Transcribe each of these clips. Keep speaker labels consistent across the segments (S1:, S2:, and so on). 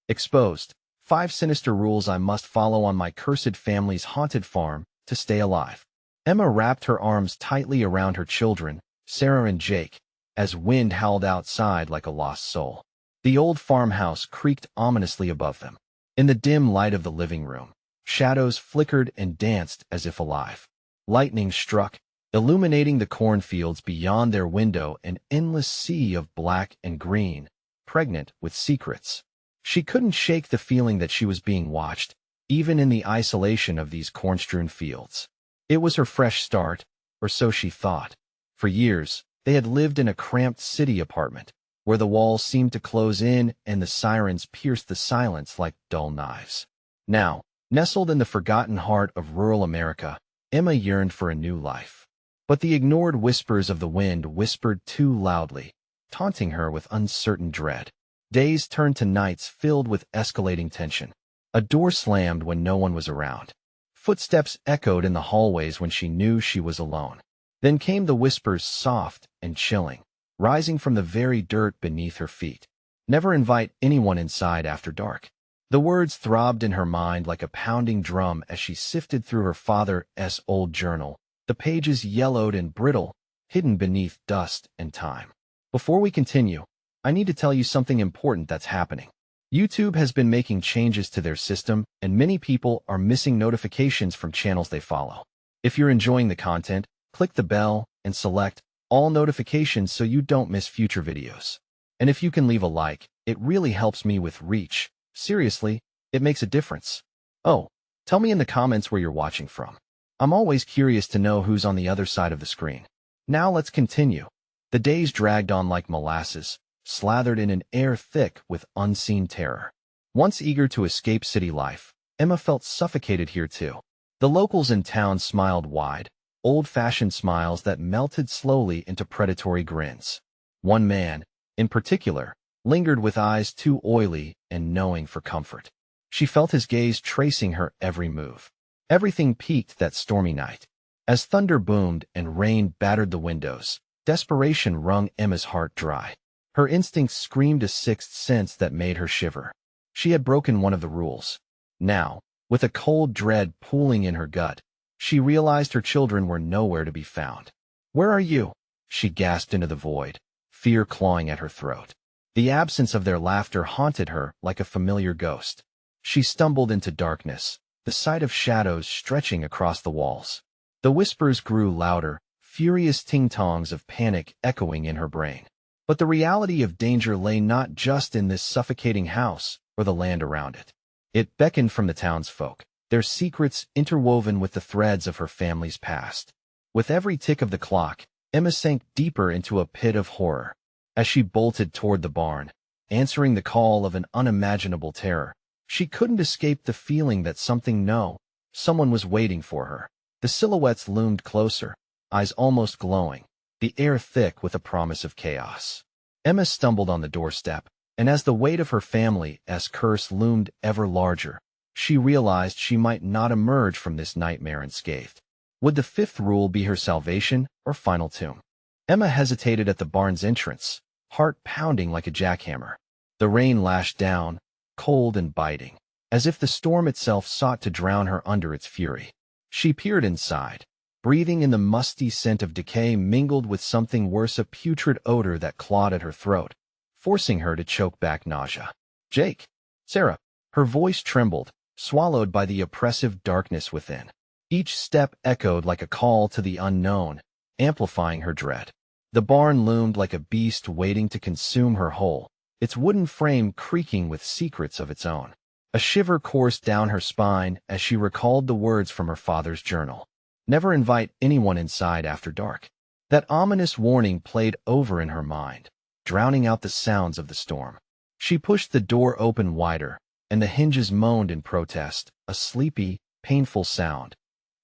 S1: Exposed. 5 sinister rules I must follow on my cursed family's haunted farm to stay alive. Emma wrapped her arms tightly around her children, Sarah and Jake, as wind howled outside like a lost soul. The old farmhouse creaked ominously above them. In the dim light of the living room, shadows flickered and danced as if alive. Lightning struck, illuminating the cornfields beyond their window, an endless sea of black and green, pregnant with secrets. She couldn't shake the feeling that she was being watched, even in the isolation of these corn-strewn fields. It was her fresh start, or so she thought. For years, they had lived in a cramped city apartment, where the walls seemed to close in and the sirens pierced the silence like dull knives. Now, nestled in the forgotten heart of rural America, Emma yearned for a new life. But the ignored whispers of the wind whispered too loudly, taunting her with uncertain dread. Days turned to nights filled with escalating tension. A door slammed when no one was around. Footsteps echoed in the hallways when she knew she was alone. Then came the whispers, soft and chilling, rising from the very dirt beneath her feet. Never invite anyone inside after dark. The words throbbed in her mind like a pounding drum as she sifted through her father's old journal, the pages yellowed and brittle, hidden beneath dust and time. Before we continue, I need to tell you something important that's happening. YouTube has been making changes to their system, and many people are missing notifications from channels they follow. If you're enjoying the content, click the bell and select all notifications so you don't miss future videos. And if you can leave a like, it really helps me with reach. Seriously, it makes a difference. Oh, tell me in the comments where you're watching from. I'm always curious to know who's on the other side of the screen. Now let's continue. The days dragged on like molasses, slathered in an air thick with unseen terror. Once eager to escape city life, Emma felt suffocated here too. The locals in town smiled wide, old-fashioned smiles that melted slowly into predatory grins. One man, in particular, lingered with eyes too oily and knowing for comfort. She felt his gaze tracing her every move. Everything peaked that stormy night. As thunder boomed and rain battered the windows, desperation wrung Emma's heart dry. Her instincts screamed a sixth sense that made her shiver. She had broken one of the rules. Now, with a cold dread pooling in her gut, she realized her children were nowhere to be found. "Where are you?" she gasped into the void, fear clawing at her throat. The absence of their laughter haunted her like a familiar ghost. She stumbled into darkness, the sight of shadows stretching across the walls. The whispers grew louder, furious ting-tongs of panic echoing in her brain. But the reality of danger lay not just in this suffocating house or the land around it. It beckoned from the townsfolk, their secrets interwoven with the threads of her family's past. With every tick of the clock, Emma sank deeper into a pit of horror. As she bolted toward the barn, answering the call of an unimaginable terror, she couldn't escape the feeling that someone was waiting for her. The silhouettes loomed closer, eyes almost glowing, the air thick with a promise of chaos. Emma stumbled on the doorstep, and as the weight of her family's curse loomed ever larger, she realized she might not emerge from this nightmare unscathed. Would the fifth rule be her salvation or final doom? Emma hesitated at the barn's entrance, heart pounding like a jackhammer. The rain lashed down, cold and biting, as if the storm itself sought to drown her under its fury. She peered inside, breathing in the musty scent of decay mingled with something worse, a putrid odor that clawed at her throat, forcing her to choke back nausea. "Jake! Sarah!" Her voice trembled, swallowed by the oppressive darkness within. Each step echoed like a call to the unknown, amplifying her dread. The barn loomed like a beast waiting to consume her whole, its wooden frame creaking with secrets of its own. A shiver coursed down her spine as she recalled the words from her father's journal. Never invite anyone inside after dark. That ominous warning played over in her mind, drowning out the sounds of the storm. She pushed the door open wider, and the hinges moaned in protest, a sleepy, painful sound.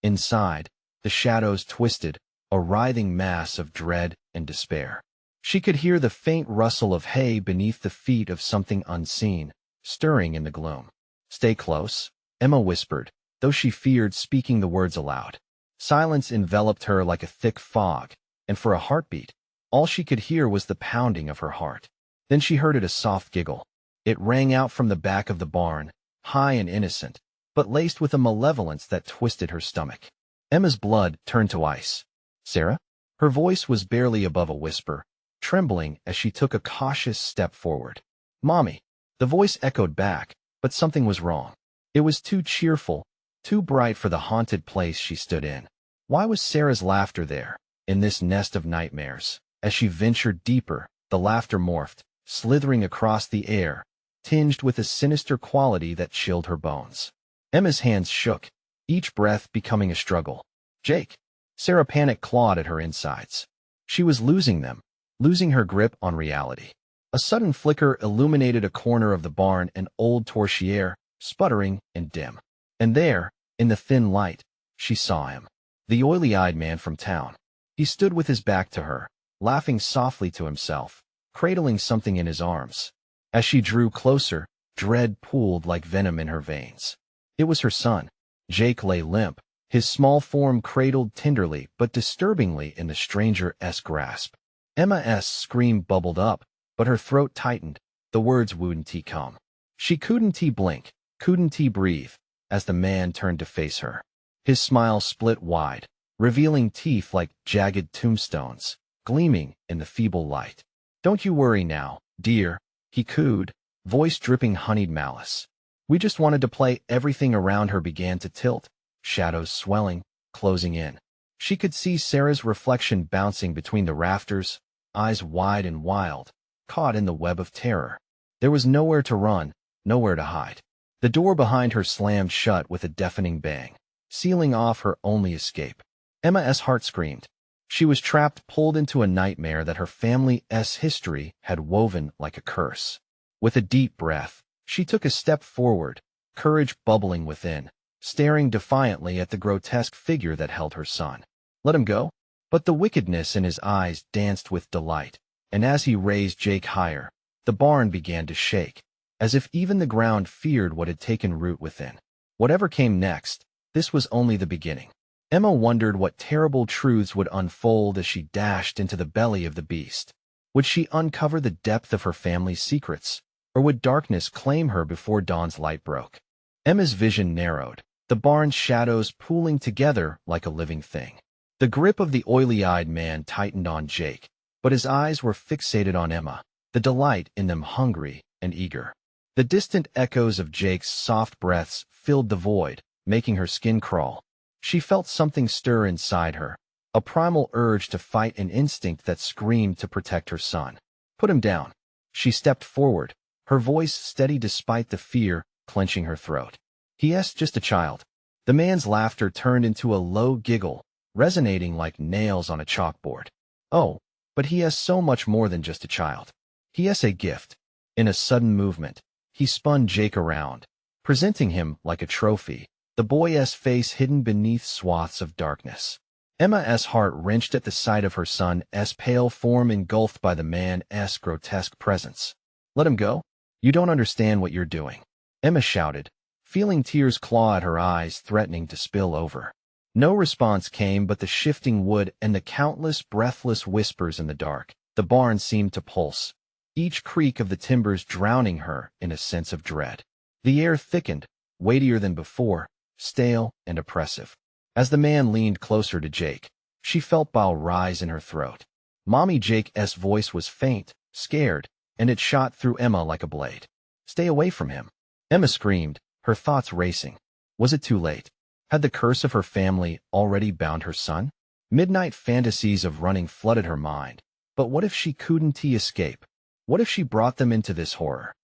S1: Inside, the shadows twisted, a writhing mass of dread and despair. She could hear the faint rustle of hay beneath the feet of something unseen, stirring in the gloom. "Stay close," Emma whispered, though she feared speaking the words aloud. Silence enveloped her like a thick fog, and for a heartbeat, all she could hear was the pounding of her heart. Then she heard a soft giggle. It rang out from the back of the barn, high and innocent, but laced with a malevolence that twisted her stomach. Emma's blood turned to ice. "Sarah?" Her voice was barely above a whisper, trembling as she took a cautious step forward. "Mommy." The voice echoed back, but something was wrong. It was too cheerful, too bright for the haunted place she stood in. Why was Sarah's laughter there, in this nest of nightmares? As she ventured deeper, the laughter morphed, slithering across the air, tinged with a sinister quality that chilled her bones. Emma's hands shook, each breath becoming a struggle. "Jake!" Sarah panic clawed at her insides. She was losing them, losing her grip on reality. A sudden flicker illuminated a corner of the barn, an old torchliere, sputtering and dim. And there, in the thin light, she saw him. The oily-eyed man from town. He stood with his back to her, laughing softly to himself, cradling something in his arms. As she drew closer, dread pooled like venom in her veins. It was her son. Jake lay limp, his small form cradled tenderly but disturbingly in the stranger's grasp. Emma's scream bubbled up, but her throat tightened. The words wouldn't come. She couldn't blink, couldn't breathe, as the man turned to face her. His smile split wide, revealing teeth like jagged tombstones, gleaming in the feeble light. "Don't you worry now, dear," he cooed, voice dripping honeyed malice. "We just wanted to play." Everything around her began to tilt, shadows swelling, closing in. She could see Sarah's reflection bouncing between the rafters, eyes wide and wild, caught in the web of terror. There was nowhere to run, nowhere to hide. The door behind her slammed shut with a deafening bang, sealing off her only escape. Emma's heart screamed. She was trapped, pulled into a nightmare that her family's history had woven like a curse. With a deep breath, she took a step forward, courage bubbling within, staring defiantly at the grotesque figure that held her son. Let him go? But the wickedness in his eyes danced with delight, and as he raised Jake higher, the barn began to shake, as if even the ground feared what had taken root within. Whatever came next, this was only the beginning. Emma wondered what terrible truths would unfold as she dashed into the belly of the beast. Would she uncover the depth of her family's secrets, or would darkness claim her before dawn's light broke? Emma's vision narrowed, the barn's shadows pooling together like a living thing. The grip of the oily-eyed man tightened on Jake, but his eyes were fixated on Emma, the delight in them hungry and eager. The distant echoes of Jake's soft breaths filled the void, making her skin crawl. She felt something stir inside her, a primal urge to fight, an instinct that screamed to protect her son. "Put him down." She stepped forward, her voice steady despite the fear clenching her throat. "He's just a child." The man's laughter turned into a low giggle, resonating like nails on a chalkboard. "Oh, but he is so much more than just a child. He is a gift." In a sudden movement, he spun Jake around, presenting him like a trophy, the boy's face hidden beneath swaths of darkness. Emma's heart wrenched at the sight of her son's pale form engulfed by the man's grotesque presence. "Let him go? You don't understand what you're doing," Emma shouted, feeling tears claw at her eyes, threatening to spill over. No response came but the shifting wood and the countless breathless whispers in the dark. The barn seemed to pulse, each creak of the timbers drowning her in a sense of dread. The air thickened, weightier than before, stale and oppressive. As the man leaned closer to Jake, she felt bile rise in her throat. Mommy Jake's voice was faint, scared, and it shot through Emma like a blade. "Stay away from him." Emma screamed, her thoughts racing. Was it too late? Had the curse of her family already bound her son? Midnight fantasies of running flooded her mind. But what if she couldn't escape? What if she brought them into this horror?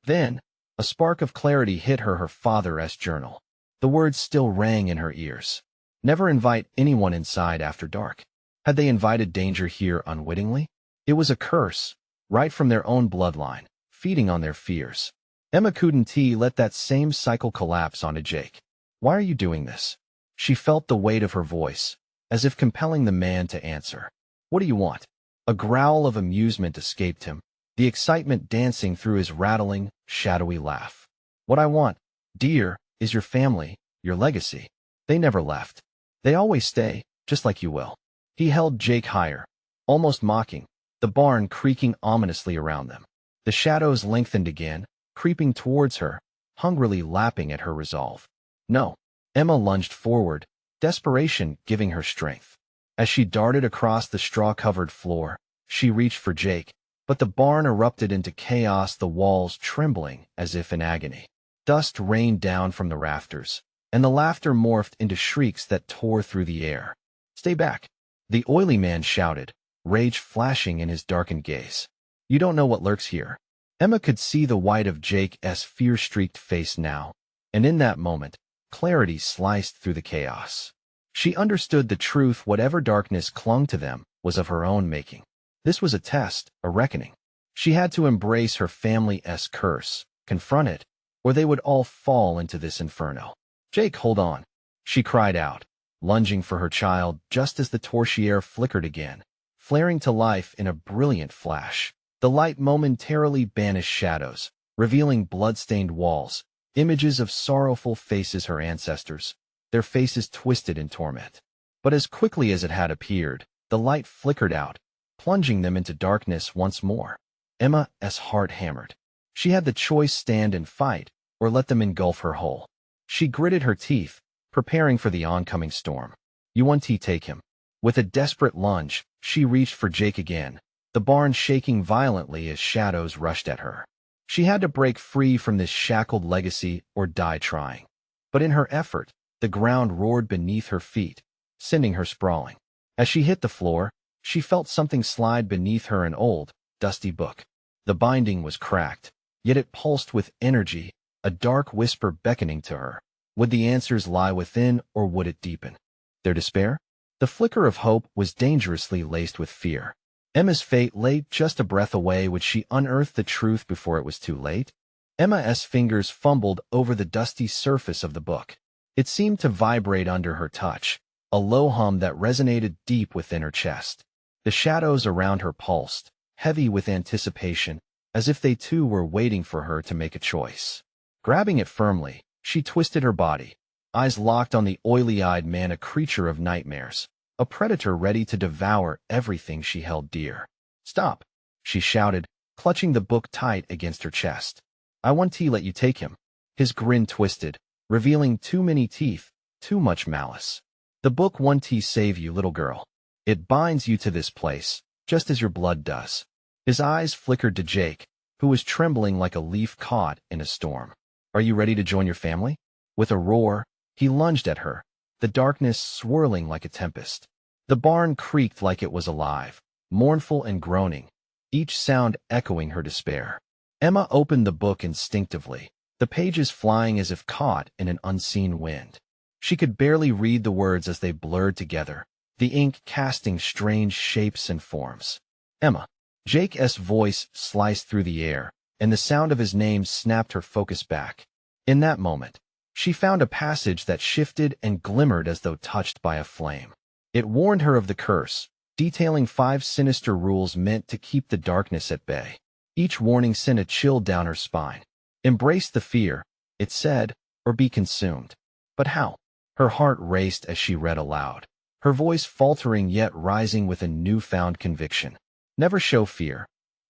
S1: Then, a spark of clarity hit her father's journal. The words still rang in her ears. Never invite anyone inside after dark. Had they invited danger here unwittingly? It was a curse, right from their own bloodline, feeding on their fears. Emma couldn't let that same cycle collapse onto Jake. "Why are you doing this?" She felt the weight of her voice, as if compelling the man to answer. "What do you want?" A growl of amusement escaped him, the excitement dancing through his rattling, shadowy laugh. "What I want, dear, is your family, your legacy. They never left. They always stay, just like you will." He held Jake higher, almost mocking, the barn creaking ominously around them. The shadows lengthened again, creeping towards her, hungrily lapping at her resolve. No. Emma lunged forward, desperation giving her strength. As she darted across the straw-covered floor, she reached for Jake, but the barn erupted into chaos, the walls trembling as if in agony. Dust rained down from the rafters, and the laughter morphed into shrieks that tore through the air. "Stay back!" the oily man shouted, rage flashing in his darkened gaze. "You don't know what lurks here." Emma could see the white of Jake's fear-streaked face now, and in that moment, clarity sliced through the chaos. She understood the truth: whatever darkness clung to them was of her own making. This was a test, a reckoning. She had to embrace her family's curse, confront it, or they would all fall into this inferno. "Jake, hold on!" she cried out, lunging for her child just as the torchlight flickered again, flaring to life in a brilliant flash. The light momentarily banished shadows, revealing blood-stained walls, images of sorrowful faces, her ancestors, their faces twisted in torment. But as quickly as it had appeared, the light flickered out, plunging them into darkness once more. Emma's heart hammered. She had the choice: stand and fight, or let them engulf her whole. She gritted her teeth, preparing for the oncoming storm. "You want to take him." With a desperate lunge, she reached for Jake again, the barn shaking violently as shadows rushed at her. She had to break free from this shackled legacy or die trying. But in her effort, the ground roared beneath her feet, sending her sprawling. As she hit the floor, she felt something slide beneath her, an old, dusty book. The binding was cracked, yet it pulsed with energy, a dark whisper beckoning to her. Would the answers lie within, or would it deepen their despair? The flicker of hope was dangerously laced with fear. Emma's fate lay just a breath away. Would she unearth the truth before it was too late? Emma's fingers fumbled over the dusty surface of the book. It seemed to vibrate under her touch, a low hum that resonated deep within her chest. The shadows around her pulsed, heavy with anticipation, as if they too were waiting for her to make a choice. Grabbing it firmly, she twisted her body, eyes locked on the oily-eyed man, a creature of nightmares, a predator ready to devour everything she held dear. "Stop!" she shouted, clutching the book tight against her chest. "I want to let you take him." His grin twisted, revealing too many teeth, too much malice. "The book won't save you, little girl. It binds you to this place, just as your blood does." His eyes flickered to Jake, who was trembling like a leaf caught in a storm. "Are you ready to join your family?" With a roar, he lunged at her, the darkness swirling like a tempest. The barn creaked like it was alive, mournful and groaning, each sound echoing her despair. Emma opened the book instinctively, the pages flying as if caught in an unseen wind. She could barely read the words as they blurred together, the ink casting strange shapes and forms. "Emma." Jake's voice sliced through the air, and the sound of his name snapped her focus back. In that moment, she found a passage that shifted and glimmered as though touched by a flame. It warned her of the curse, detailing 5 sinister rules meant to keep the darkness at bay. Each warning sent a chill down her spine. "Embrace the fear," it said, "or be consumed." But how? Her heart raced as she read aloud, her voice faltering yet rising with a newfound conviction. "Never show fear.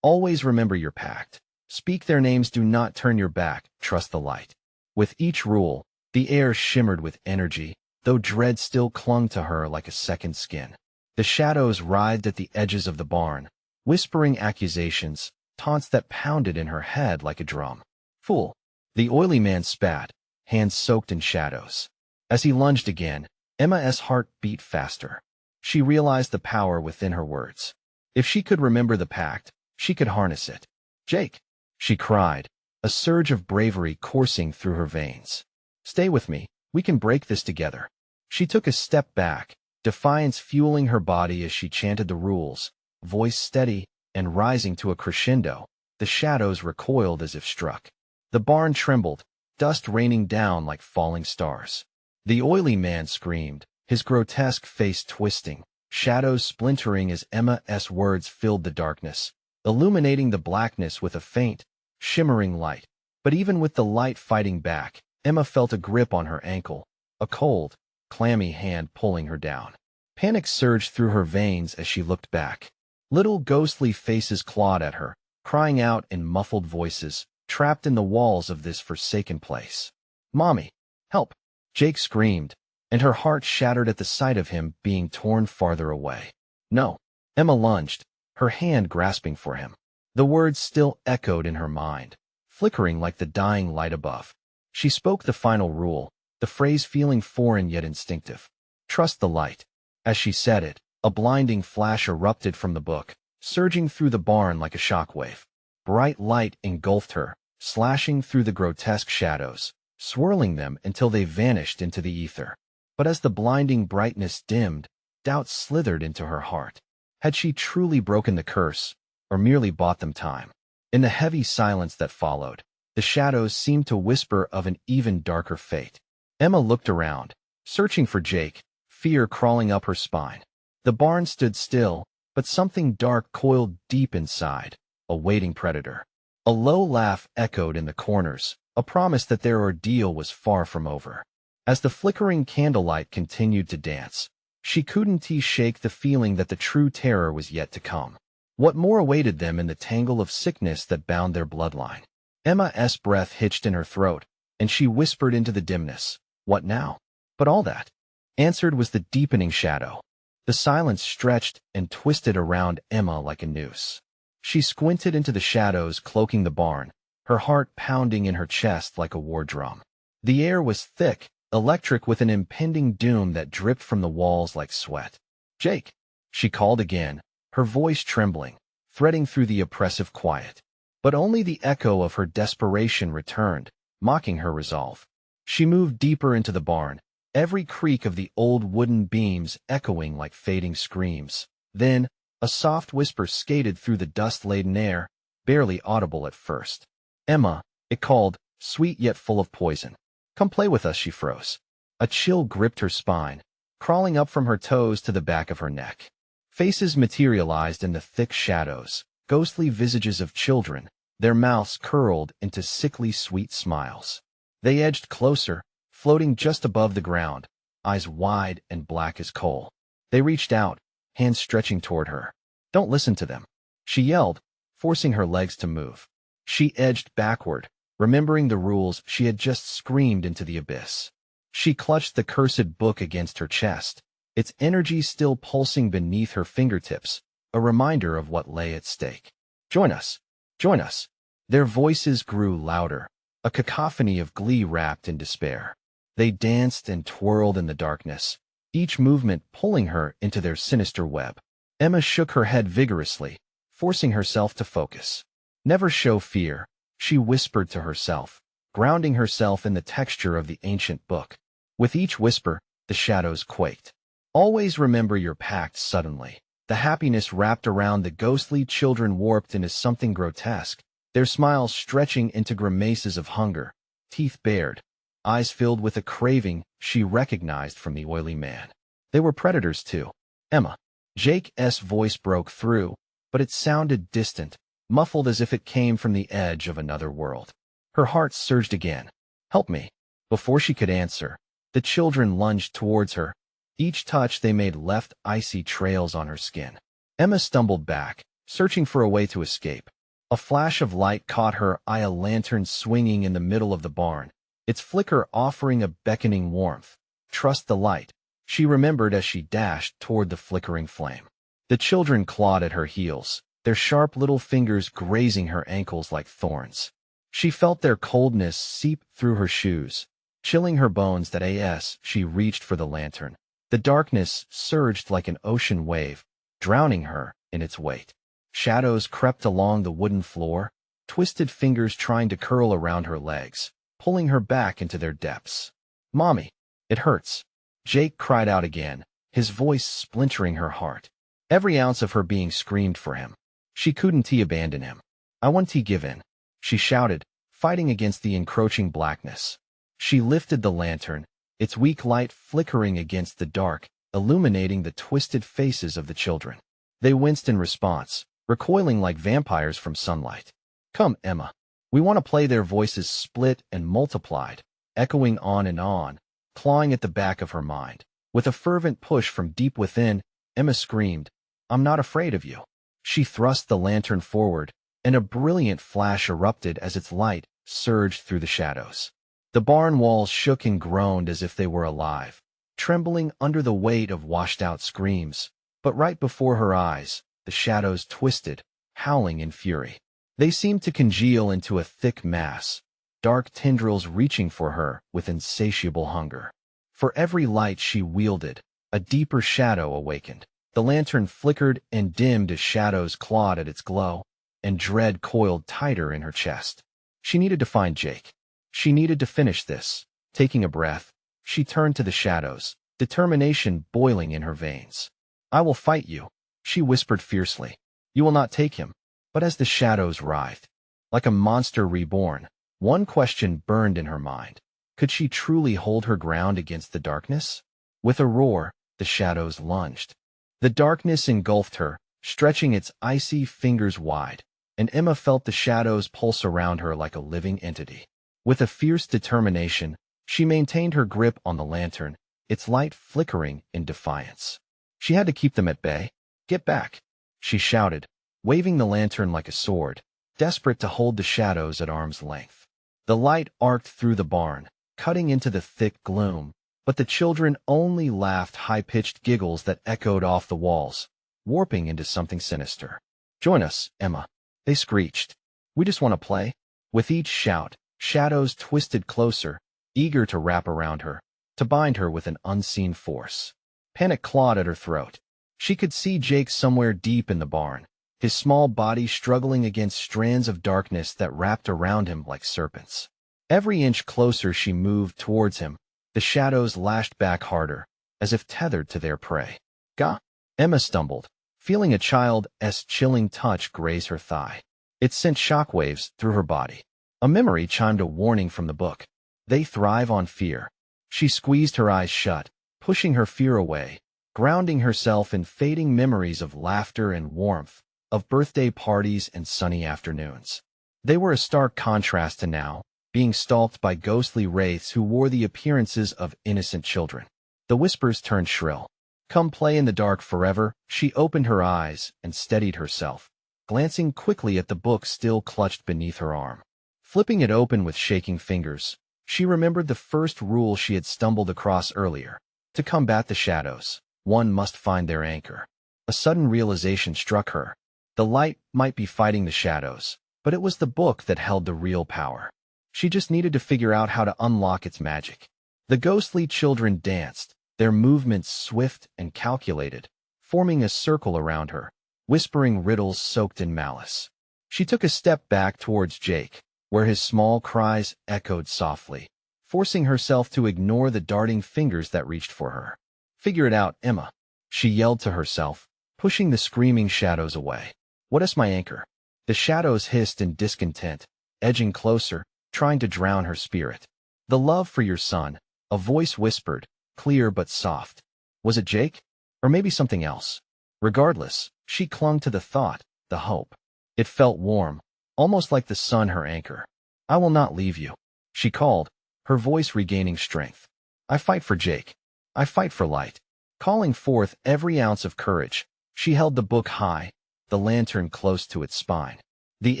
S1: Always remember your pact. Speak their names, do not turn your back, trust the light." With each rule, the air shimmered with energy, though dread still clung to her like a second skin. The shadows writhed at the edges of the barn, whispering accusations, taunts that pounded in her head like a drum. "Fool!" the oily man spat, hands soaked in shadows. As he lunged again, Emma's heart beat faster. She realized the power within her words. If she could remember the pact, she could harness it. "Jake!" she cried, a surge of bravery coursing through her veins. "Stay with me, we can break this together." She took a step back, defiance fueling her body as she chanted the rules, voice steady and rising to a crescendo. The shadows recoiled as if struck. The barn trembled, dust raining down like falling stars. The oily man screamed, his grotesque face twisting, shadows splintering as Emma's words filled the darkness, illuminating the blackness with a faint, shimmering light. But even with the light fighting back, Emma felt a grip on her ankle, a cold, clammy hand pulling her down. Panic surged through her veins as she looked back. Little ghostly faces clawed at her, crying out in muffled voices, trapped in the walls of this forsaken place. "Mommy, help!" Jake screamed, and her heart shattered at the sight of him being torn farther away. "No." Emma lunged, her hand grasping for him. The words still echoed in her mind, flickering like the dying light above. She spoke the final rule, the phrase feeling foreign yet instinctive. "Trust the light." As she said it, a blinding flash erupted from the book, surging through the barn like a shockwave. Bright light engulfed her, slashing through the grotesque shadows, swirling them until they vanished into the ether. But as the blinding brightness dimmed, doubt slithered into her heart. Had she truly broken the curse, or merely bought them time? In the heavy silence that followed, the shadows seemed to whisper of an even darker fate. Emma looked around, searching for Jake, fear crawling up her spine. The barn stood still, but something dark coiled deep inside, a waiting predator. A low laugh echoed in the corners, a promise that their ordeal was far from over. As the flickering candlelight continued to dance, she couldn't shake the feeling that the true terror was yet to come. What more awaited them in the tangle of sickness that bound their bloodline? Emma's breath hitched in her throat, and she whispered into the dimness, "What now?" But all that answered was the deepening shadow. The silence stretched and twisted around Emma like a noose. She squinted into the shadows cloaking the barn, her heart pounding in her chest like a war drum. The air was thick, electric with an impending doom that dripped from the walls like sweat. "Jake," she called again, her voice trembling, threading through the oppressive quiet. But only the echo of her desperation returned, mocking her resolve. She moved deeper into the barn, every creak of the old wooden beams echoing like fading screams. Then, a soft whisper skated through the dust-laden air, barely audible at first. "Emma," it called, sweet yet full of poison. "Come play with us," she froze. A chill gripped her spine, crawling up from her toes to the back of her neck. Faces materialized in the thick shadows, ghostly visages of children, their mouths curled into sickly sweet smiles. They edged closer, floating just above the ground, eyes wide and black as coal. They reached out, hands stretching toward her. "Don't listen to them," she yelled, forcing her legs to move. She edged backward, remembering the rules she had just screamed into the abyss. She clutched the cursed book against her chest, its energy still pulsing beneath her fingertips, a reminder of what lay at stake. "Join us! Join us!" Their voices grew louder, a cacophony of glee wrapped in despair. They danced and twirled in the darkness, each movement pulling her into their sinister web. Emma shook her head vigorously, forcing herself to focus. "Never show fear," she whispered to herself, grounding herself in the texture of the ancient book. With each whisper, the shadows quaked. "Always remember your pact." Suddenly, the happiness wrapped around the ghostly children warped into something grotesque, their smiles stretching into grimaces of hunger, teeth bared, eyes filled with a craving she recognized from the oily man. They were predators too. "Emma." Jake's voice broke through, but it sounded distant, muffled as if it came from the edge of another world. Her heart surged again. "Help me." Before she could answer, the children lunged towards her. Each touch they made left icy trails on her skin. Emma stumbled back, searching for a way to escape. A flash of light caught her eye, a lantern swinging in the middle of the barn, its flicker offering a beckoning warmth. "Trust the light," she remembered as she dashed toward the flickering flame. The children clawed at her heels, their sharp little fingers grazing her ankles like thorns. She felt their coldness seep through her shoes, chilling her bones. As she reached for the lantern, the darkness surged like an ocean wave, drowning her in its weight. Shadows crept along the wooden floor, twisted fingers trying to curl around her legs, pulling her back into their depths. "Mommy, it hurts," Jake cried out again, his voice splintering her heart. Every ounce of her being screamed for him. She couldn't abandon him. "I won't give in," she shouted, fighting against the encroaching blackness. She lifted the lantern, its weak light flickering against the dark, illuminating the twisted faces of the children. They winced in response, recoiling like vampires from sunlight. "Come, Emma. We want to play." Their voices split and multiplied, echoing on and on, clawing at the back of her mind. With a fervent push from deep within, Emma screamed, "I'm not afraid of you." She thrust the lantern forward, and a brilliant flash erupted as its light surged through the shadows. The barn walls shook and groaned as if they were alive, trembling under the weight of washed-out screams. But right before her eyes, the shadows twisted, howling in fury. They seemed to congeal into a thick mass, dark tendrils reaching for her with insatiable hunger. For every light she wielded, a deeper shadow awakened. The lantern flickered and dimmed as shadows clawed at its glow, and dread coiled tighter in her chest. She needed to find Jake. She needed to finish this. Taking a breath, she turned to the shadows, determination boiling in her veins. "I will fight you," she whispered fiercely. "You will not take him." But as the shadows writhed, like a monster reborn, one question burned in her mind. Could she truly hold her ground against the darkness? With a roar, the shadows lunged. The darkness engulfed her, stretching its icy fingers wide, and Emma felt the shadows pulse around her like a living entity. With a fierce determination, she maintained her grip on the lantern, its light flickering in defiance. She had to keep them at bay. "Get back," she shouted, waving the lantern like a sword, desperate to hold the shadows at arm's length. The light arced through the barn, cutting into the thick gloom, but the children only laughed high-pitched giggles that echoed off the walls, warping into something sinister. "Join us, Emma," they screeched. "We just want to play." With each shout, shadows twisted closer, eager to wrap around her, to bind her with an unseen force. Panic clawed at her throat. She could see Jake somewhere deep in the barn, his small body struggling against strands of darkness that wrapped around him like serpents. Every inch closer she moved towards him, the shadows lashed back harder, as if tethered to their prey. "Gah!" Emma stumbled, feeling a child's chilling touch graze her thigh. It sent shockwaves through her body. A memory chimed a warning from the book. They thrive on fear. She squeezed her eyes shut, pushing her fear away, grounding herself in fading memories of laughter and warmth, of birthday parties and sunny afternoons. They were a stark contrast to now, being stalked by ghostly wraiths who wore the appearances of innocent children. The whispers turned shrill. "Come play in the dark forever." She opened her eyes and steadied herself, glancing quickly at the book still clutched beneath her arm. Flipping it open with shaking fingers, she remembered the first rule she had stumbled across earlier. To combat the shadows, one must find their anchor. A sudden realization struck her. The light might be fighting the shadows, but it was the book that held the real power. She just needed to figure out how to unlock its magic. The ghostly children danced, their movements swift and calculated, forming a circle around her, whispering riddles soaked in malice. She took a step back towards Jake, where his small cries echoed softly, forcing herself to ignore the darting fingers that reached for her. "Figure it out, Emma," she yelled to herself, pushing the screaming shadows away. "What is my anchor?" The shadows hissed in discontent, edging closer, trying to drown her spirit. "The love for your son," a voice whispered, clear but soft. Was it Jake? Or maybe something else? Regardless, she clung to the thought, the hope. It felt warm, almost like the sun her anchor. "I will not leave you," she called, her voice regaining strength. "I fight for Jake. I fight for light." Calling forth every ounce of courage, she held the book high, the lantern close to its spine. The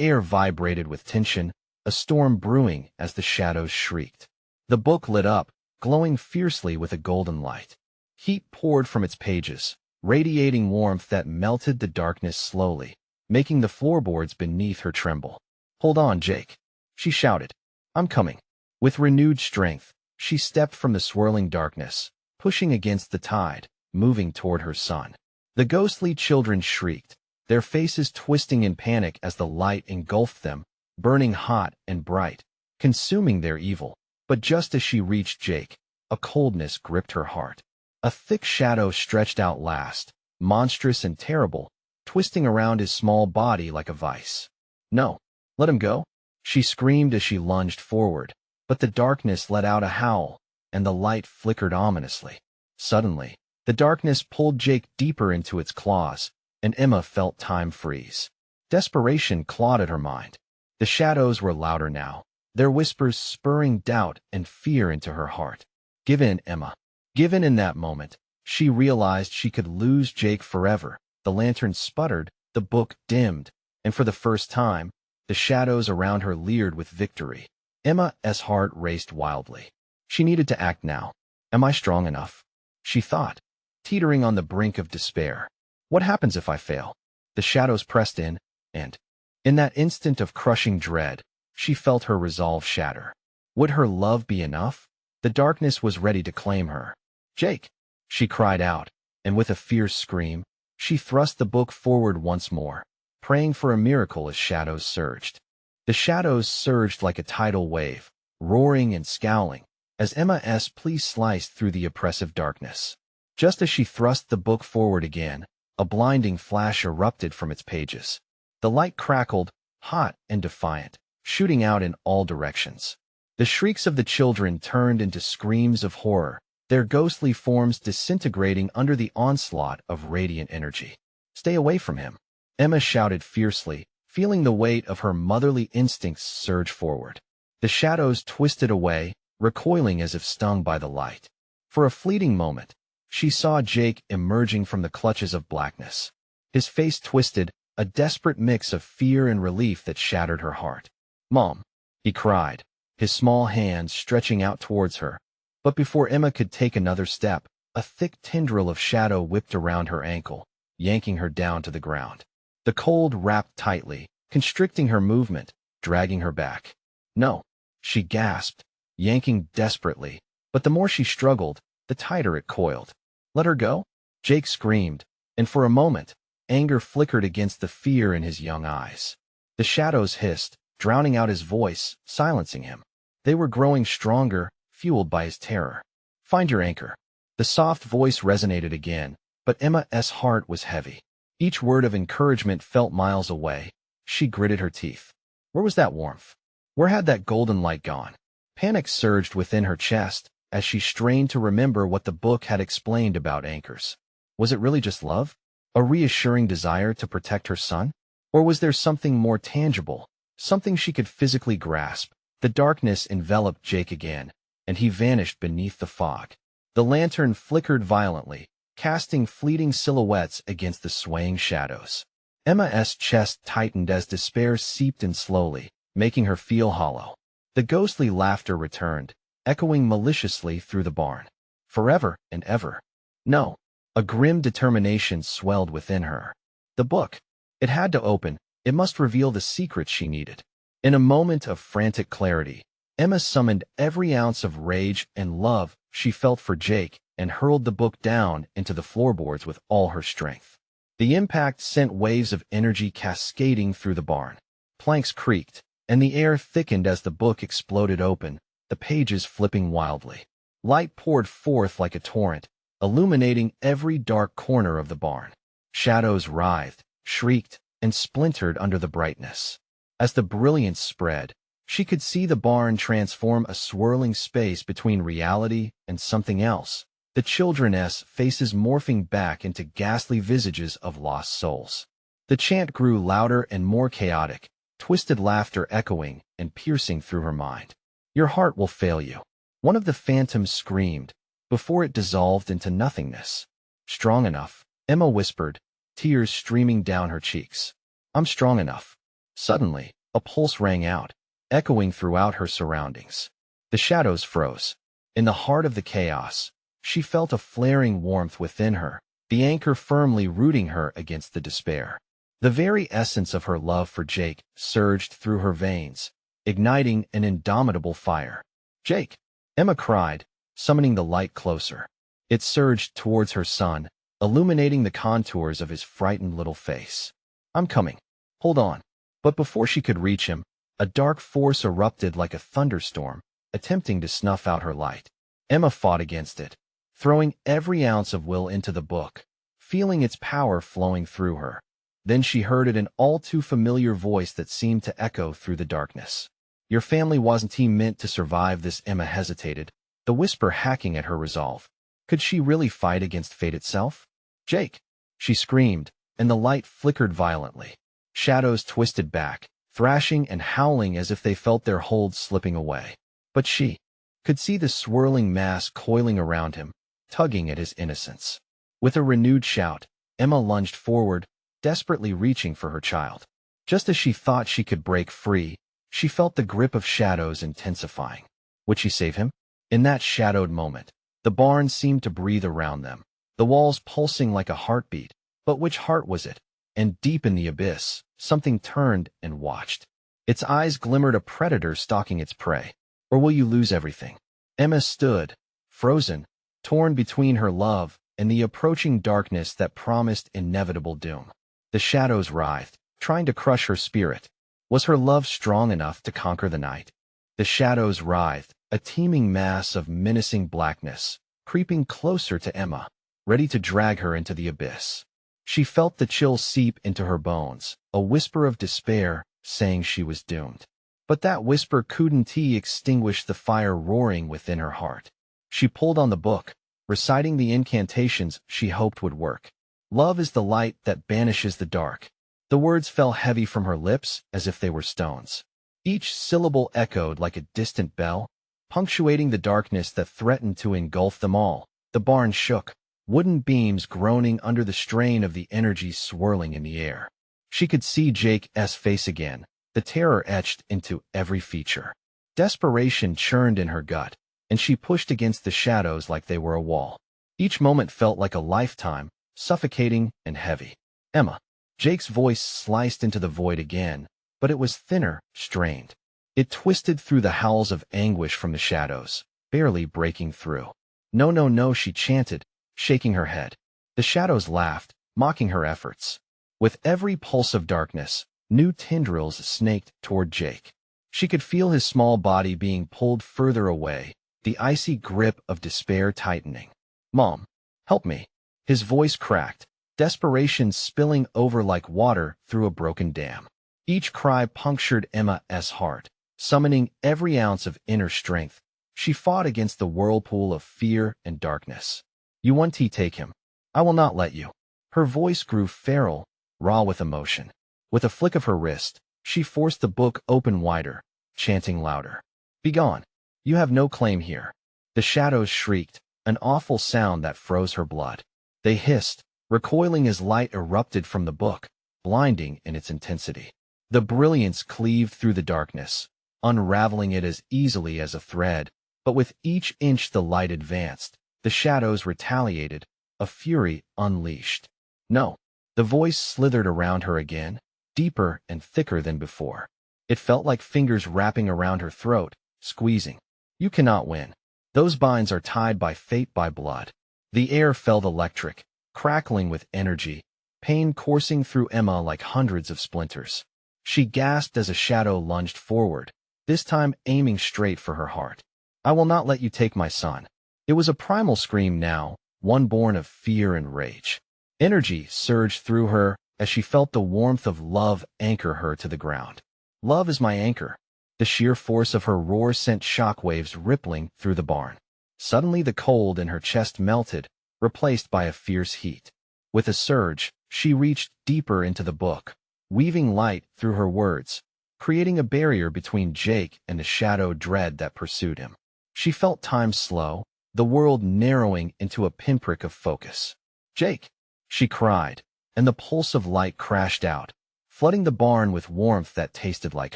S1: air vibrated with tension, a storm brewing as the shadows shrieked. The book lit up, glowing fiercely with a golden light. Heat poured from its pages, radiating warmth that melted the darkness slowly, making the floorboards beneath her tremble. "Hold on, Jake," she shouted. "I'm coming." With renewed strength, she stepped from the swirling darkness, pushing against the tide, moving toward her son. The ghostly children shrieked, their faces twisting in panic as the light engulfed them, burning hot and bright, consuming their evil. But just as she reached Jake, a coldness gripped her heart. A thick shadow stretched out last, monstrous and terrible, twisting around his small body like a vice. "No, let him go," she screamed as she lunged forward, but the darkness let out a howl, and the light flickered ominously. Suddenly, the darkness pulled Jake deeper into its claws, and Emma felt time freeze. Desperation clawed at her mind. The shadows were louder now, their whispers spurring doubt and fear into her heart. "Give in, Emma." Give in that moment, she realized she could lose Jake forever. The lantern sputtered, the book dimmed, and for the first time, the shadows around her leered with victory. Emma's heart raced wildly. She needed to act now. Am I strong enough? She thought, teetering on the brink of despair. What happens if I fail? The shadows pressed in, and, in that instant of crushing dread, she felt her resolve shatter. Would her love be enough? The darkness was ready to claim her. Jake! She cried out, and with a fierce scream, she thrust the book forward once more, praying for a miracle as shadows surged. The shadows surged like a tidal wave, roaring and scowling, as Emma's plea sliced through the oppressive darkness. Just as she thrust the book forward again, a blinding flash erupted from its pages. The light crackled, hot and defiant, shooting out in all directions. The shrieks of the children turned into screams of horror, their ghostly forms disintegrating under the onslaught of radiant energy. Stay away from him, Emma shouted fiercely, feeling the weight of her motherly instincts surge forward. The shadows twisted away, recoiling as if stung by the light. For a fleeting moment, she saw Jake emerging from the clutches of blackness. His face twisted, a desperate mix of fear and relief that shattered her heart. "Mom!" he cried, his small hands stretching out towards her. But before Emma could take another step, a thick tendril of shadow whipped around her ankle, yanking her down to the ground. The cold wrapped tightly, constricting her movement, dragging her back. "No!" she gasped, yanking desperately, but the more she struggled, the tighter it coiled. "Let her go?" Jake screamed, and for a moment, anger flickered against the fear in his young eyes. The shadows hissed, drowning out his voice, silencing him. They were growing stronger, fueled by his terror. "Find your anchor." The soft voice resonated again, but Emma's heart was heavy. Each word of encouragement felt miles away. She gritted her teeth. Where was that warmth? Where had that golden light gone? Panic surged within her chest as she strained to remember what the book had explained about anchors. Was it really just love? A reassuring desire to protect her son? Or was there something more tangible, something she could physically grasp? The darkness enveloped Jake again, and he vanished beneath the fog. The lantern flickered violently, casting fleeting silhouettes against the swaying shadows. Emma's chest tightened as despair seeped in slowly, making her feel hollow. The ghostly laughter returned, echoing maliciously through the barn. Forever and ever. No. A grim determination swelled within her. The book. It had to open. It must reveal the secret she needed. In a moment of frantic clarity, Emma summoned every ounce of rage and love she felt for Jake and hurled the book down into the floorboards with all her strength. The impact sent waves of energy cascading through the barn. Planks creaked, and the air thickened as the book exploded open, the pages flipping wildly. Light poured forth like a torrent, illuminating every dark corner of the barn. Shadows writhed, shrieked, and splintered under the brightness. As the brilliance spread, she could see the barn transform a swirling space between reality and something else, the children's faces morphing back into ghastly visages of lost souls. The chant grew louder and more chaotic, twisted laughter echoing and piercing through her mind. "Your heart will fail you," one of the phantoms screamed, before it dissolved into nothingness. "Strong enough," Emma whispered, tears streaming down her cheeks. "I'm strong enough." Suddenly, a pulse rang out, echoing throughout her surroundings. The shadows froze. In the heart of the chaos, she felt a flaring warmth within her, the anchor firmly rooting her against the despair. The very essence of her love for Jake surged through her veins, igniting an indomitable fire. "Jake!" Emma cried, summoning the light closer. It surged towards her son, illuminating the contours of his frightened little face. "I'm coming. Hold on." But before she could reach him, a dark force erupted like a thunderstorm, attempting to snuff out her light. Emma fought against it, throwing every ounce of will into the book, feeling its power flowing through her. Then she heard it, an all too familiar voice that seemed to echo through the darkness. "Your family wasn't meant to survive this." Emma hesitated, the whisper hacking at her resolve. Could she really fight against fate itself? "Jake!" she screamed, and the light flickered violently. Shadows twisted back, thrashing and howling as if they felt their hold slipping away. But she could see the swirling mass coiling around him, tugging at his innocence. With a renewed shout, Emma lunged forward, desperately reaching for her child. Just as she thought she could break free, she felt the grip of shadows intensifying. Would she save him? In that shadowed moment, the barn seemed to breathe around them, the walls pulsing like a heartbeat. But which heart was it? And deep in the abyss, something turned and watched. Its eyes glimmered, a predator stalking its prey. Or will you lose everything? Emma stood, frozen, torn between her love and the approaching darkness that promised inevitable doom. The shadows writhed, trying to crush her spirit. Was her love strong enough to conquer the night? The shadows writhed, a teeming mass of menacing blackness, creeping closer to Emma, ready to drag her into the abyss. She felt the chill seep into her bones, a whisper of despair saying she was doomed. But that whisper couldn't extinguish the fire roaring within her heart. She pulled on the book, reciting the incantations she hoped would work. Love is the light that banishes the dark. The words fell heavy from her lips as if they were stones. Each syllable echoed like a distant bell, punctuating the darkness that threatened to engulf them all. The barn shook, wooden beams groaning under the strain of the energy swirling in the air. She could see Jake's face again, the terror etched into every feature. Desperation churned in her gut, and she pushed against the shadows like they were a wall. Each moment felt like a lifetime, suffocating and heavy. Emma. Jake's voice sliced into the void again, but it was thinner, strained. It twisted through the howls of anguish from the shadows, barely breaking through. No, no, no, she chanted, shaking her head. The shadows laughed, mocking her efforts. With every pulse of darkness, new tendrils snaked toward Jake. She could feel his small body being pulled further away, the icy grip of despair tightening. "Mom, help me." His voice cracked, desperation spilling over like water through a broken dam. Each cry punctured Emma's heart, summoning every ounce of inner strength. She fought against the whirlpool of fear and darkness. "You want to take him? I will not let you." Her voice grew feral, raw with emotion. With a flick of her wrist, she forced the book open wider, chanting louder. "Begone! You have no claim here." The shadows shrieked, an awful sound that froze her blood. They hissed, recoiling as light erupted from the book, blinding in its intensity. The brilliance cleaved through the darkness, unraveling it as easily as a thread, but with each inch the light advanced, the shadows retaliated, a fury unleashed. "No." The voice slithered around her again, deeper and thicker than before. It felt like fingers wrapping around her throat, squeezing. "You cannot win. Those binds are tied by fate, by blood." The air felt electric, crackling with energy, pain coursing through Emma like hundreds of splinters. She gasped as a shadow lunged forward, this time aiming straight for her heart. "I will not let you take my son." It was a primal scream now, one born of fear and rage. Energy surged through her as she felt the warmth of love anchor her to the ground. "Love is my anchor." The sheer force of her roar sent shockwaves rippling through the barn. Suddenly the cold in her chest melted, replaced by a fierce heat. With a surge, she reached deeper into the book, weaving light through her words, creating a barrier between Jake and the shadow dread that pursued him. She felt time slow, the world narrowing into a pinprick of focus. "Jake!" she cried, and the pulse of light crashed out, flooding the barn with warmth that tasted like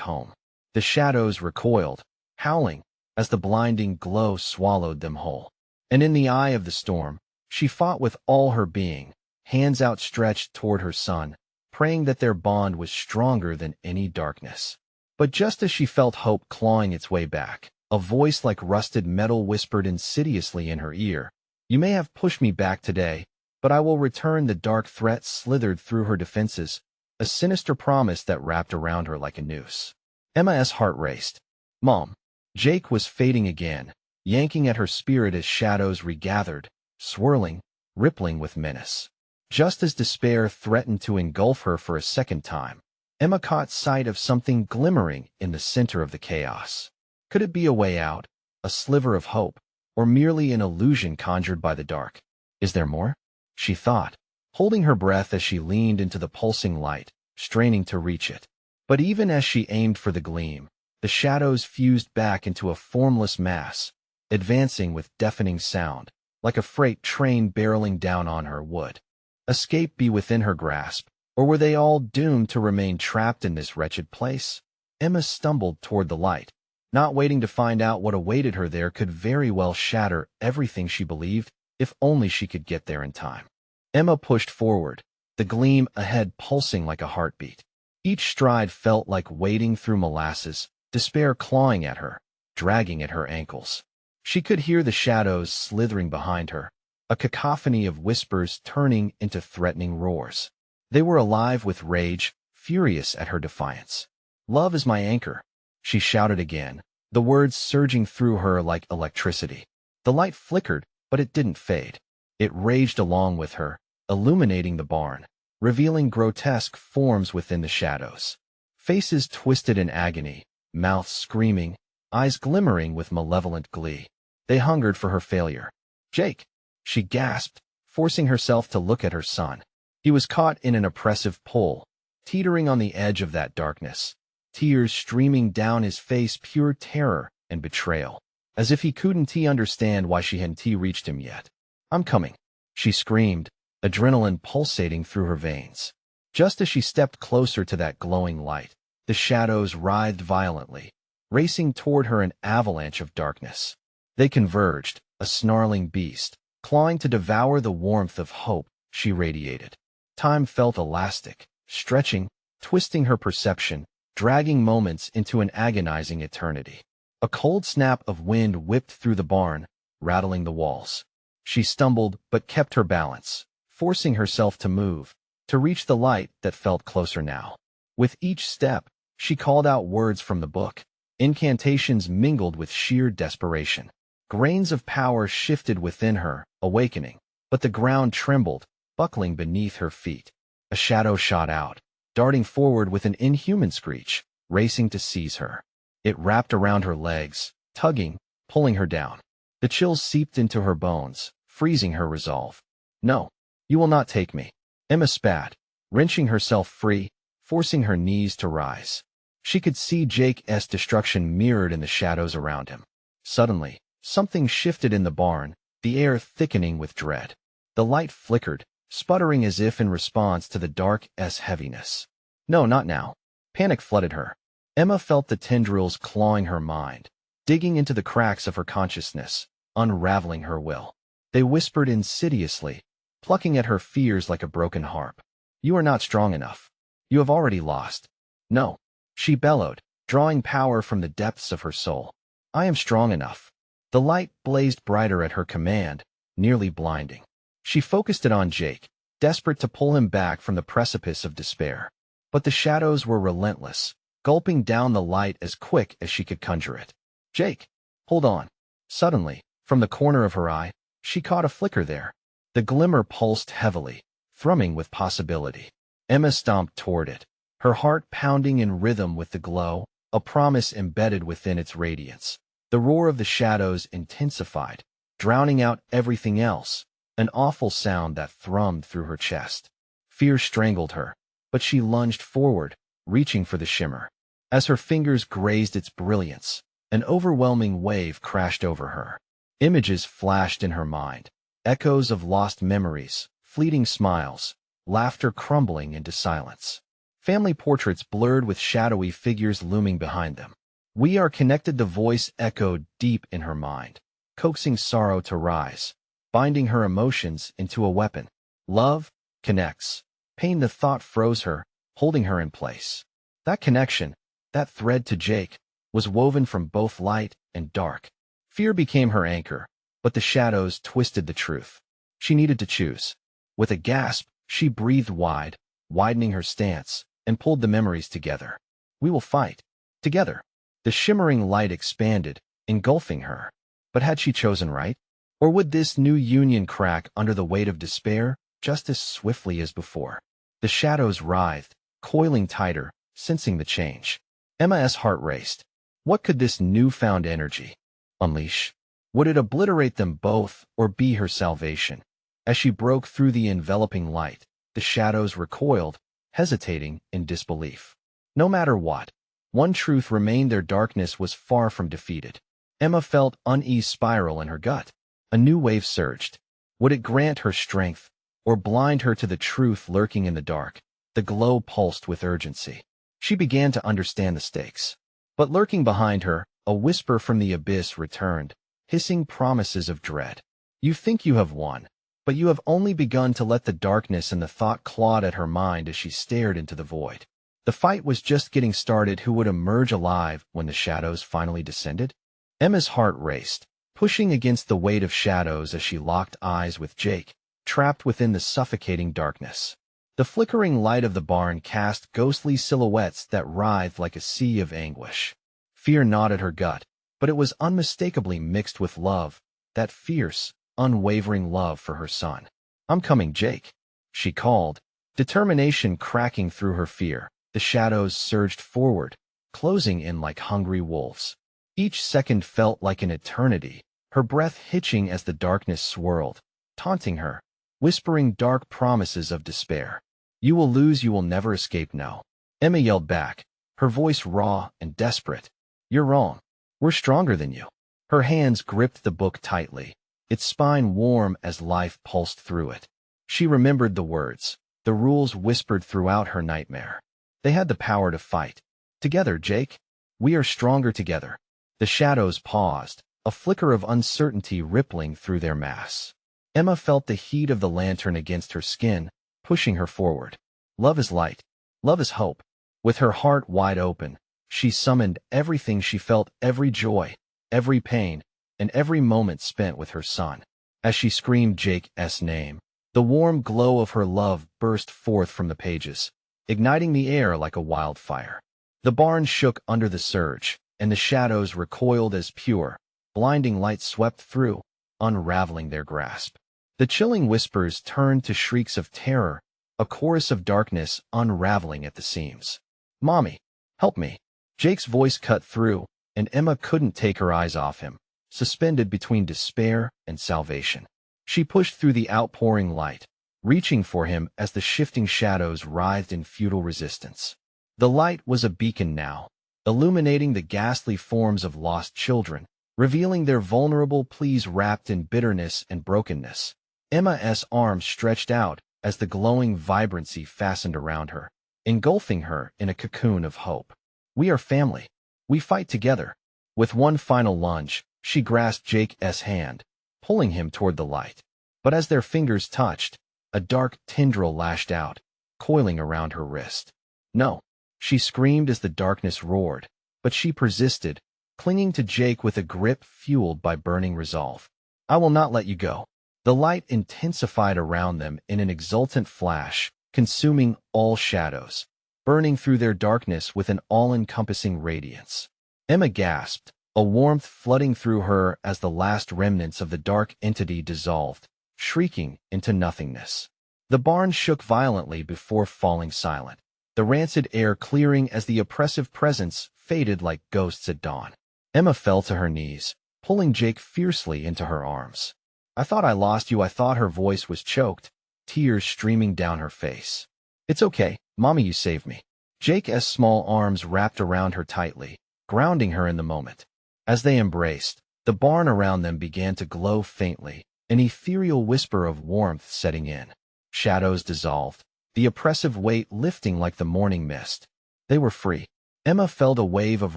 S1: home. The shadows recoiled, howling, as the blinding glow swallowed them whole. And in the eye of the storm, she fought with all her being, hands outstretched toward her son, praying that their bond was stronger than any darkness. But just as she felt hope clawing its way back, a voice like rusted metal whispered insidiously in her ear, "You may have pushed me back today, but I will return." The dark threat slithered through her defenses, a sinister promise that wrapped around her like a noose. Emma's heart raced. "Mom." Jake was fading again, yanking at her spirit as shadows regathered, swirling, rippling with menace. Just as despair threatened to engulf her for a second time, Emma caught sight of something glimmering in the center of the chaos. Could it be a way out, a sliver of hope, or merely an illusion conjured by the dark? "Is there more?" she thought, holding her breath as she leaned into the pulsing light, straining to reach it. But even as she aimed for the gleam, the shadows fused back into a formless mass, advancing with deafening sound, like a freight train barreling down on her would. Escape be within her grasp, Or were they all doomed to remain trapped in this wretched place? Emma stumbled toward the light, not waiting to find out what awaited her there could very well shatter everything she believed, if only she could get there in time. Emma pushed forward, the gleam ahead pulsing like a heartbeat. Each stride felt like wading through molasses, despair clawing at her, dragging at her ankles. She could hear the shadows slithering behind her, a cacophony of whispers turning into threatening roars. They were alive with rage, furious at her defiance. "Love is my anchor," she shouted again, the words surging through her like electricity. The light flickered, but it didn't fade. It raged along with her, illuminating the barn, revealing grotesque forms within the shadows. Faces twisted in agony, mouths screaming, eyes glimmering with malevolent glee. They hungered for her failure. "Jake!" she gasped, forcing herself to look at her son. He was caught in an oppressive pull, teetering on the edge of that darkness, tears streaming down his face, pure terror and betrayal, as if he couldn't understand why she hadn't reached him yet. "I'm coming," she screamed, adrenaline pulsating through her veins. Just as she stepped closer to that glowing light, the shadows writhed violently, racing toward her an avalanche of darkness. They converged, a snarling beast, clawing to devour the warmth of hope she radiated. Time felt elastic, stretching, twisting her perception, dragging moments into an agonizing eternity. A cold snap of wind whipped through the barn, rattling the walls. She stumbled but kept her balance, forcing herself to move, to reach the light that felt closer now. With each step, she called out words from the book, incantations mingled with sheer desperation. Grains of power shifted within her, awakening, but the ground trembled, buckling beneath her feet. A shadow shot out, darting forward with an inhuman screech, racing to seize her. It wrapped around her legs, tugging, pulling her down. The chills seeped into her bones, freezing her resolve. "No, you will not take me," Emma spat, wrenching herself free, forcing her knees to rise. She could see Jake's destruction mirrored in the shadows around him. Suddenly, something shifted in the barn, the air thickening with dread. The light flickered, sputtering as if in response to the dark's heaviness. No, not now. Panic flooded her. Emma felt the tendrils clawing her mind, digging into the cracks of her consciousness, unraveling her will. They whispered insidiously, plucking at her fears like a broken harp. "You are not strong enough. You have already lost." "No," she bellowed, drawing power from the depths of her soul. "I am strong enough." The light blazed brighter at her command, nearly blinding. She focused it on Jake, desperate to pull him back from the precipice of despair. But the shadows were relentless, gulping down the light as quick as she could conjure it. "Jake, hold on." Suddenly, from the corner of her eye, she caught a flicker there. The glimmer pulsed heavily, thrumming with possibility. Emma stomped toward it, her heart pounding in rhythm with the glow, a promise embedded within its radiance. The roar of the shadows intensified, drowning out everything else, an awful sound that thrummed through her chest. Fear strangled her, but she lunged forward, reaching for the shimmer. As her fingers grazed its brilliance, an overwhelming wave crashed over her. Images flashed in her mind, echoes of lost memories, fleeting smiles, laughter crumbling into silence. Family portraits blurred with shadowy figures looming behind them. "We are connected," the voice echoed deep in her mind, coaxing sorrow to rise, binding her emotions into a weapon. Love connects. Pain, the thought froze her, holding her in place. That connection, that thread to Jake, was woven from both light and dark. Fear became her anchor, but the shadows twisted the truth. She needed to choose. With a gasp, she breathed wide, widening her stance, and pulled the memories together. "We will fight. Together." The shimmering light expanded, engulfing her. But had she chosen right? Or would this new union crack under the weight of despair just as swiftly as before? The shadows writhed, coiling tighter, sensing the change. Emma's heart raced. What could this newfound energy unleash? Would it obliterate them both or be her salvation? As she broke through the enveloping light, the shadows recoiled, hesitating in disbelief. No matter what, one truth remained: their darkness was far from defeated. Emma felt unease spiral in her gut. A new wave surged. Would it grant her strength, or blind her to the truth lurking in the dark? The glow pulsed with urgency. She began to understand the stakes. But lurking behind her, a whisper from the abyss returned, hissing promises of dread. You think you have won, but you have only begun to let the darkness and the thought clawed at her mind as she stared into the void. The fight was just getting started. Who would emerge alive when the shadows finally descended? Emma's heart raced, pushing against the weight of shadows as she locked eyes with Jake, trapped within the suffocating darkness. The flickering light of the barn cast ghostly silhouettes that writhed like a sea of anguish. Fear gnawed at her gut, but it was unmistakably mixed with love, that fierce, unwavering love for her son. I'm coming, Jake, she called, determination cracking through her fear. The shadows surged forward, closing in like hungry wolves. Each second felt like an eternity, her breath hitching as the darkness swirled, taunting her, whispering dark promises of despair. You will lose, you will never escape. No. Emma yelled back, her voice raw and desperate. You're wrong. We're stronger than you. Her hands gripped the book tightly, its spine warm as life pulsed through it. She remembered the words, the rules whispered throughout her nightmare. They had the power to fight. Together, Jake. We are stronger together. The shadows paused, a flicker of uncertainty rippling through their mass. Emma felt the heat of the lantern against her skin, pushing her forward. Love is light. Love is hope. With her heart wide open, she summoned everything she felt, every joy, every pain, and every moment spent with her son. As she screamed Jake's name, the warm glow of her love burst forth from the pages, igniting the air like a wildfire. The barn shook under the surge, and the shadows recoiled as pure, blinding light swept through, unraveling their grasp. The chilling whispers turned to shrieks of terror, a chorus of darkness unraveling at the seams. Mommy, help me. Jake's voice cut through, and Emma couldn't take her eyes off him, suspended between despair and salvation. She pushed through the outpouring light, reaching for him as the shifting shadows writhed in futile resistance. The light was a beacon now, illuminating the ghastly forms of lost children, revealing their vulnerable pleas wrapped in bitterness and brokenness. Emma's arms stretched out as the glowing vibrancy fastened around her, engulfing her in a cocoon of hope. We are family. We fight together. With one final lunge, she grasped Jake's hand, pulling him toward the light. But as their fingers touched, a dark tendril lashed out, coiling around her wrist. No, she screamed as the darkness roared, but she persisted, clinging to Jake with a grip fueled by burning resolve. I will not let you go. The light intensified around them in an exultant flash, consuming all shadows, burning through their darkness with an all-encompassing radiance. Emma gasped, a warmth flooding through her as the last remnants of the dark entity dissolved, shrieking into nothingness. The barn shook violently before falling silent, the rancid air clearing as the oppressive presence faded like ghosts at dawn. Emma fell to her knees, pulling Jake fiercely into her arms. I thought I lost you. I thought. Her voice was choked, tears streaming down her face. It's okay, Mommy, you saved me. Jake's small arms wrapped around her tightly, grounding her in the moment. As they embraced, the barn around them began to glow faintly, an ethereal whisper of warmth setting in. Shadows dissolved, the oppressive weight lifting like the morning mist. They were free. Emma felt a wave of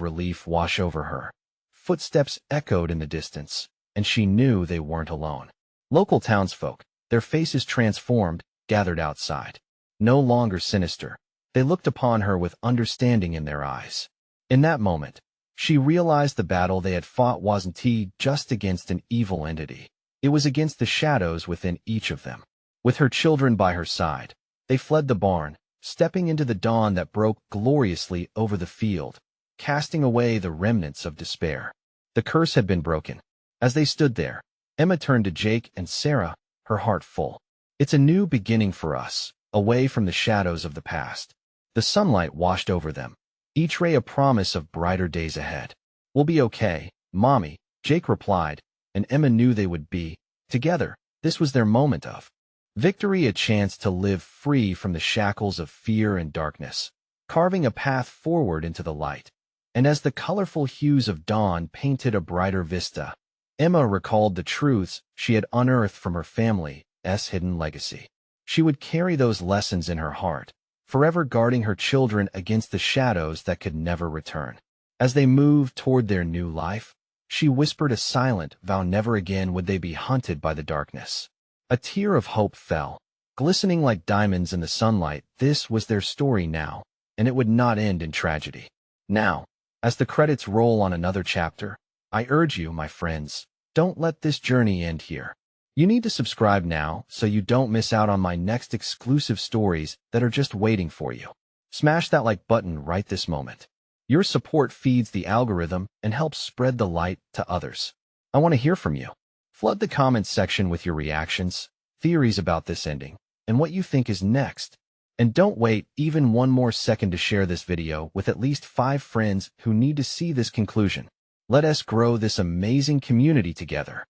S1: relief wash over her. Footsteps echoed in the distance, and she knew they weren't alone. Local townsfolk, their faces transformed, gathered outside. No longer sinister, they looked upon her with understanding in their eyes. In that moment, she realized the battle they had fought wasn't just against an evil entity. It was against the shadows within each of them. With her children by her side, they fled the barn, stepping into the dawn that broke gloriously over the field, casting away the remnants of despair. The curse had been broken. As they stood there, Emma turned to Jake and Sarah, her heart full. It's a new beginning for us, away from the shadows of the past. The sunlight washed over them, each ray a promise of brighter days ahead. We'll be okay, Mommy, Jake replied, and Emma knew they would be. Together, this was their moment of victory, a chance to live free from the shackles of fear and darkness, carving a path forward into the light. And as the colorful hues of dawn painted a brighter vista, Emma recalled the truths she had unearthed from her family's hidden legacy. She would carry those lessons in her heart, forever guarding her children against the shadows that could never return. As they moved toward their new life, she whispered a silent vow never again would they be hunted by the darkness. A tear of hope fell, glistening like diamonds in the sunlight. This was their story now, and it would not end in tragedy. Now, as the credits roll on another chapter, I urge you, my friends, don't let this journey end here. You need to subscribe now so you don't miss out on my next exclusive stories that are just waiting for you. Smash that like button right this moment. Your support feeds the algorithm and helps spread the light to others. I want to hear from you. Flood the comments section with your reactions, theories about this ending, and what you think is next. And don't wait even one more second to share this video with at least 5 friends who need to see this conclusion. Let us grow this amazing community together.